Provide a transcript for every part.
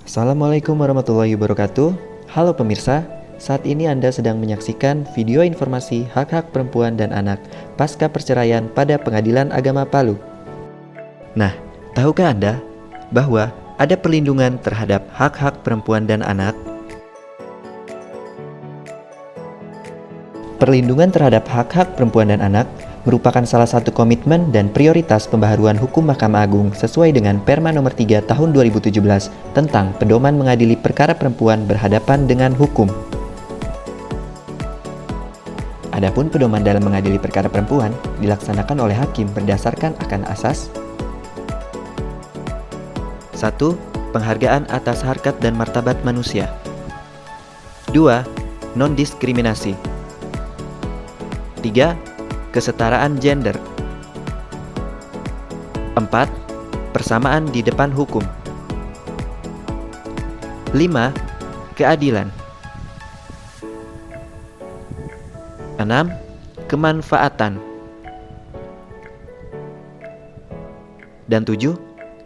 Assalamualaikum warahmatullahi wabarakatuh. Halo pemirsa, saat ini Anda sedang menyaksikan video informasi hak-hak perempuan dan anak pasca perceraian pada Pengadilan Agama Palu. Nah, tahukah Anda bahwa ada perlindungan terhadap hak-hak perempuan dan anak? Perlindungan terhadap hak-hak perempuan dan anak merupakan salah satu komitmen dan prioritas pembaharuan hukum Mahkamah Agung sesuai dengan Perma nomor 3 tahun 2017 tentang pedoman mengadili perkara perempuan berhadapan dengan hukum. Adapun pedoman dalam mengadili perkara perempuan dilaksanakan oleh hakim berdasarkan akan asas 1. Penghargaan atas harkat dan martabat manusia. 2. Non-diskriminasi. 3. Kesetaraan gender. 4. Persamaan di depan hukum. 5. Keadilan. 6. Kemanfaatan. Dan 7.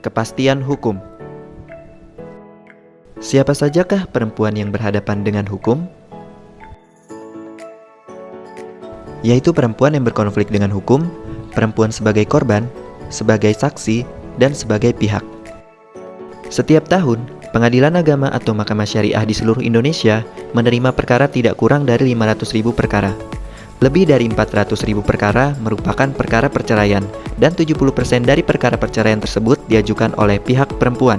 Kepastian hukum. Siapa sajakah perempuan yang berhadapan dengan hukum? Yaitu perempuan yang berkonflik dengan hukum, perempuan sebagai korban, sebagai saksi, dan sebagai pihak. Setiap tahun, Pengadilan Agama atau Mahkamah Syariah di seluruh Indonesia menerima perkara tidak kurang dari 500.000 perkara. Lebih dari 400.000 perkara merupakan perkara perceraian, dan 70% dari perkara perceraian tersebut diajukan oleh pihak perempuan.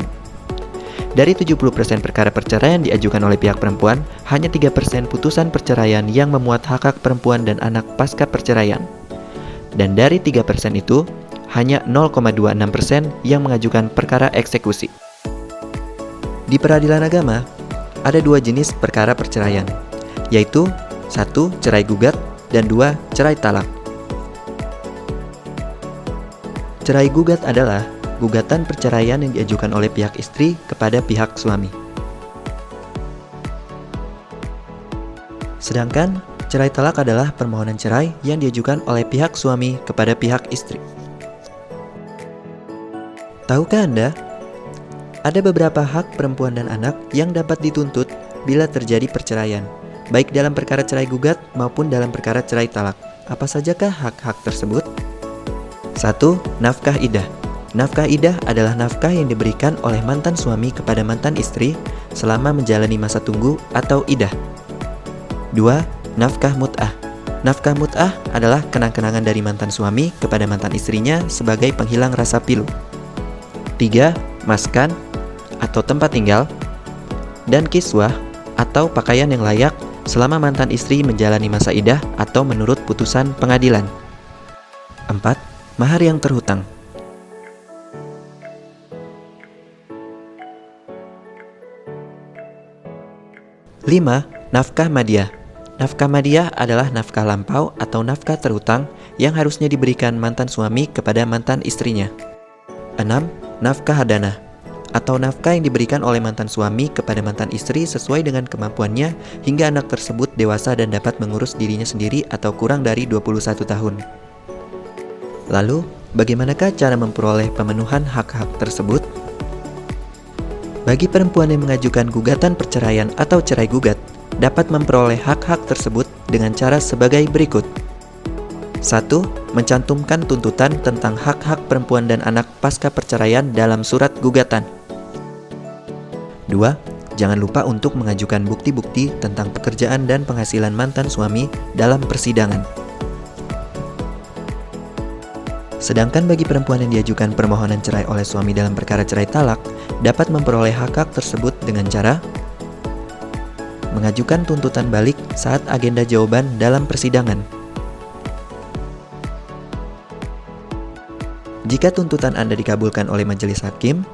Dari 70% perkara perceraian diajukan oleh pihak perempuan, hanya 3% putusan perceraian yang memuat hak-hak perempuan dan anak pasca perceraian. Dan dari 3% itu, hanya 0,26% yang mengajukan perkara eksekusi. Di peradilan agama, ada dua jenis perkara perceraian, yaitu 1. Cerai gugat, dan 2. Cerai talak. Cerai gugat adalah gugatan perceraian yang diajukan oleh pihak istri kepada pihak suami. Sedangkan cerai talak adalah permohonan cerai yang diajukan oleh pihak suami kepada pihak istri. Tahukah Anda? Ada beberapa hak perempuan dan anak yang dapat dituntut bila terjadi perceraian, baik dalam perkara cerai gugat maupun dalam perkara cerai talak. Apa sajakah hak-hak tersebut? 1. Nafkah idah. Nafkah idah adalah nafkah yang diberikan oleh mantan suami kepada mantan istri selama menjalani masa tunggu atau idah. 2. Nafkah mut'ah. Nafkah mut'ah adalah kenang-kenangan dari mantan suami kepada mantan istrinya sebagai penghilang rasa pilu. 3. Maskan atau tempat tinggal. Dan kiswah atau pakaian yang layak selama mantan istri menjalani masa idah atau menurut putusan pengadilan. 4. Mahar yang terhutang. 5. Nafkah madiyah. Nafkah madiyah adalah nafkah lampau atau nafkah terhutang yang harusnya diberikan mantan suami kepada mantan istrinya. 6. Nafkah hadanah atau nafkah yang diberikan oleh mantan suami kepada mantan istri sesuai dengan kemampuannya hingga anak tersebut dewasa dan dapat mengurus dirinya sendiri atau kurang dari 21 tahun. Lalu, bagaimanakah cara memperoleh pemenuhan hak-hak tersebut? Bagi perempuan yang mengajukan gugatan perceraian atau cerai gugat, dapat memperoleh hak-hak tersebut dengan cara sebagai berikut. 1. Mencantumkan tuntutan tentang hak-hak perempuan dan anak pasca perceraian dalam surat gugatan. 2. Jangan lupa untuk mengajukan bukti-bukti tentang pekerjaan dan penghasilan mantan suami dalam persidangan. Sedangkan bagi perempuan yang diajukan permohonan cerai oleh suami dalam perkara cerai talak, dapat memperoleh hak-hak tersebut dengan cara mengajukan tuntutan balik saat agenda jawaban dalam persidangan. Jika tuntutan Anda dikabulkan oleh majelis hakim,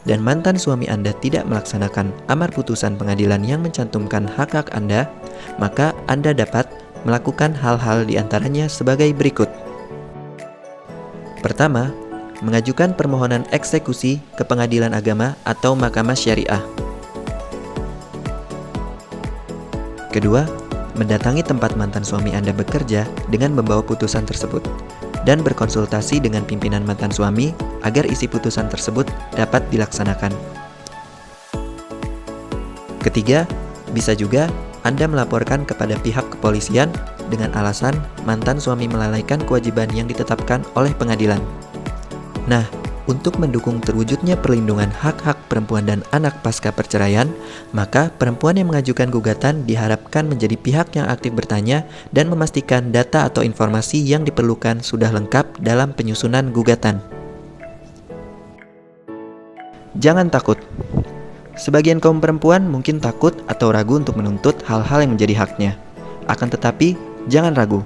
dan mantan suami Anda tidak melaksanakan amar putusan pengadilan yang mencantumkan hak-hak Anda, maka Anda dapat melakukan hal-hal diantaranya sebagai berikut. Pertama, mengajukan permohonan eksekusi ke Pengadilan Agama atau Mahkamah Syariah. Kedua, mendatangi tempat mantan suami Anda bekerja dengan membawa putusan tersebut dan berkonsultasi dengan pimpinan mantan suami agar isi putusan tersebut dapat dilaksanakan. Ketiga, bisa juga Anda melaporkan kepada pihak kepolisian dengan alasan mantan suami melalaikan kewajiban yang ditetapkan oleh pengadilan. Nah, untuk mendukung terwujudnya perlindungan hak-hak perempuan dan anak pasca perceraian, maka perempuan yang mengajukan gugatan diharapkan menjadi pihak yang aktif bertanya dan memastikan data atau informasi yang diperlukan sudah lengkap dalam penyusunan gugatan. Jangan takut. Sebagian kaum perempuan mungkin takut atau ragu untuk menuntut hal-hal yang menjadi haknya. Akan tetapi, jangan ragu.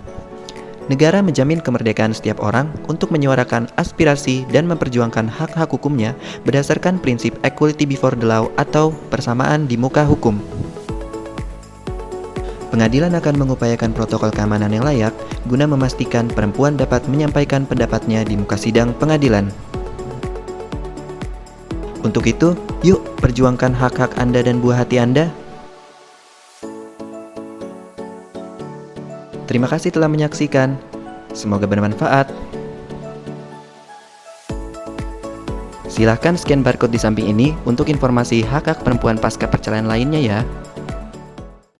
Negara menjamin kemerdekaan setiap orang untuk menyuarakan aspirasi dan memperjuangkan hak-hak hukumnya berdasarkan prinsip equality before the law atau persamaan di muka hukum. Pengadilan akan mengupayakan protokol keamanan yang layak guna memastikan perempuan dapat menyampaikan pendapatnya di muka sidang pengadilan. Untuk itu, yuk perjuangkan hak-hak Anda dan buah hati Anda. Terima kasih telah menyaksikan. Semoga bermanfaat. Silahkan scan barcode di samping ini untuk informasi hak-hak perempuan pasca perceraian lainnya ya.